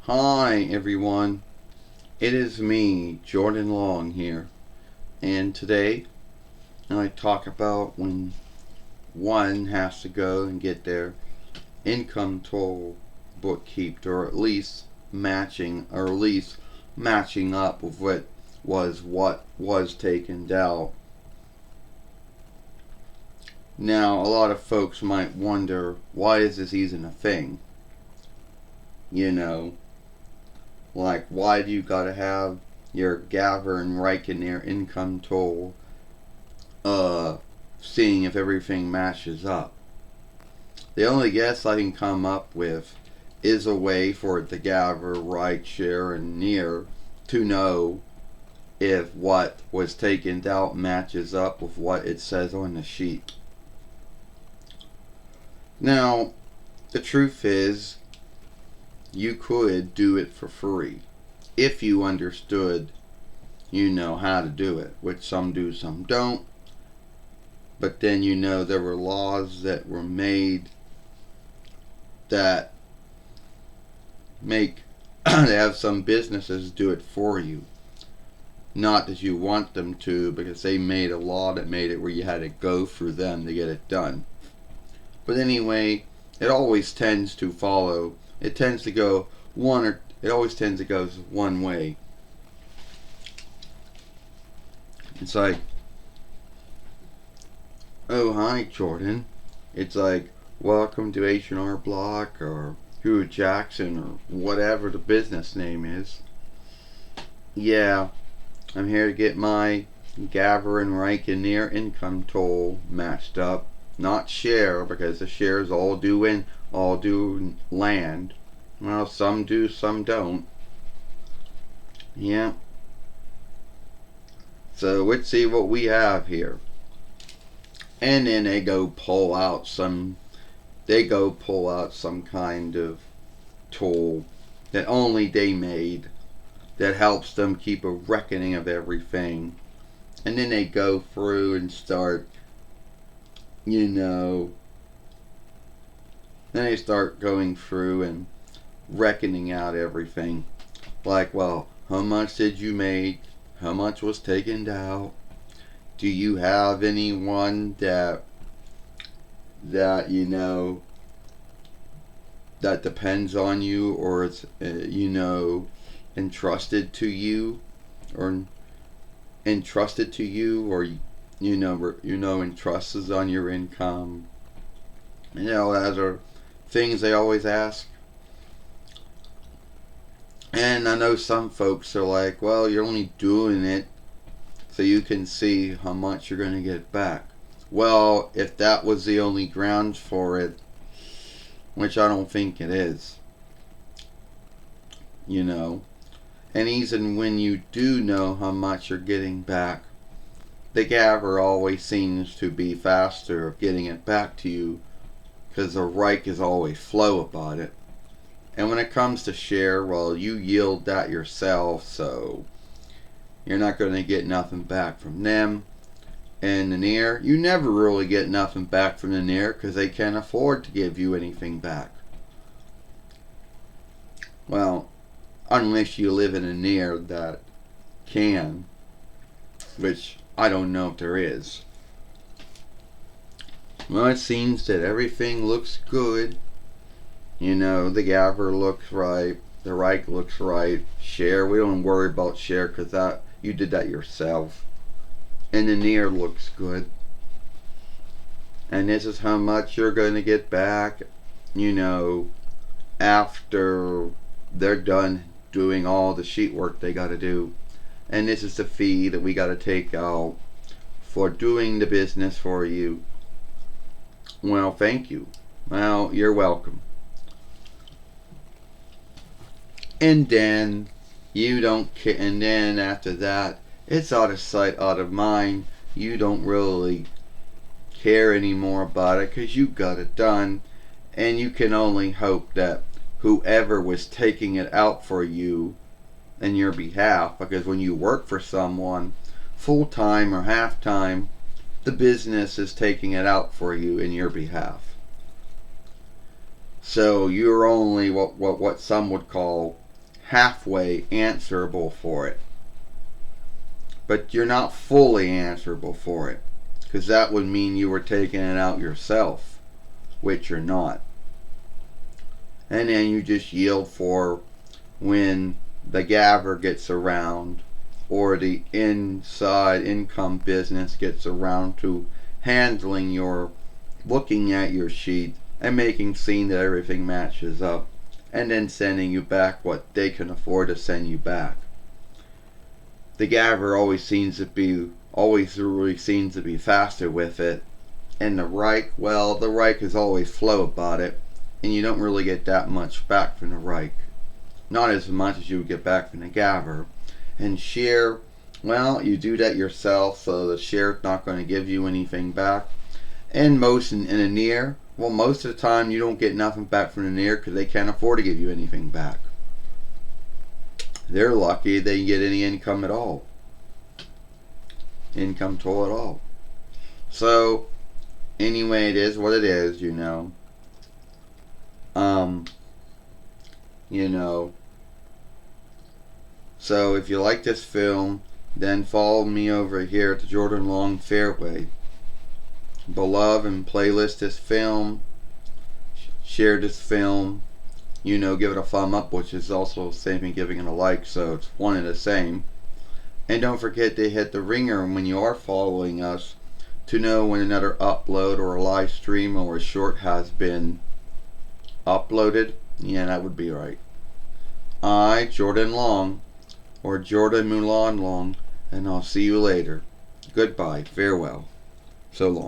Hi everyone, it is me, Jordan Long here, and today I talk about when one has to go and get their income toll bookkeeped, or at least matching up with what was taken out. Now, a lot of folks might wonder, why is this even a thing? You know, like, why do you gotta have your Gaver and Reichener income toll seeing if everything matches up? The only guess I can come up with is a way for the Gaver, Reicher, and Near to know if what was taken out matches up with what it says on the sheet. Now, the truth is, you could do it for free if you understood, how to do it, which some do, some don't. But then there were laws that were made that make they have some businesses do it for you. Not that you want them to, because they made a law that made it where you had to go through them to get it done. But anyway, it always tends to follow. It always tends to go one way. It's like, oh hi Jordan. It's like, welcome to H&R Block or Hugh Jackson or whatever the business name is. Yeah, I'm here to get my Gaver and Reichener income toll matched up. Not share, because the shares all do land. Well, some do, some don't. Yeah. So let's see what we have here. And then they go pull out some kind of tool that only they made that helps them keep a reckoning of everything. And then they go through and start, then they start going through and reckoning out everything. Like, well, how much did you make? How much was taken out? Do you have anyone that that depends on you, or it's entrusted to you, or entrusts on your income? Those are things they always ask. And I know some folks are like, well, you're only doing it so you can see how much you're going to get back. Well, if that was the only grounds for it, which I don't think it is, and even when you do know how much you're getting back, the Gaver always seems to be faster of getting it back to you, because the Reich is always slow about it. And when it comes to share, well, you yield that yourself, so you're not going to get nothing back from them. And the Near, you never really get nothing back from the Near, because they can't afford to give you anything back. Well, unless you live in a Near that can, which I don't know if there is. Well, it seems that everything looks good. The Gaver looks right, the Reich looks right. Share, we don't worry about share, because that you did that yourself. And the Near looks good. And this is how much you're going to get back, after they're done doing all the sheet work they got to do. And this is the fee that we got to take out for doing the business for you. Well, thank you. Well, you're welcome. And then and then after that, it's out of sight, out of mind. You don't really care anymore about it, because you got it done. And you can only hope that whoever was taking it out for you in your behalf, because when you work for someone full time or half time, the business is taking it out for you in your behalf. So you're only what some would call halfway answerable for it. But you're not fully answerable for it, because that would mean you were taking it out yourself, which you're not. And then you just yield for when the gabber gets around, or the inside income business gets around to handling your looking at your sheet and making sure that everything matches up, and then sending you back what they can afford to send you back. The gabber always really seems to be faster with it, and the Reich, well, the Reich is always slow about it, and you don't really get that much back from the Reich. Not as much as you would get back from the gabber. And share, well, you do that yourself, so the share's not going to give you anything back. And most in a near, well, most of the time you don't get nothing back from the near because they can't afford to give you anything back. They're lucky they get any income at all. Income toll at all. So, anyway, it is what it is, you know. So if you like this film, then follow me over here at the Jordan Long Fairway. Beloved and playlist this film. Share this film. Give it a thumb up, which is also the same as giving it a like, so it's one and the same. And don't forget to hit the ringer when you are following us to know when another upload or a live stream or a short has been uploaded. Yeah, that would be right. I, Jordan Long, or Jordan Mulan Long, and I'll see you later. Goodbye, farewell, so long.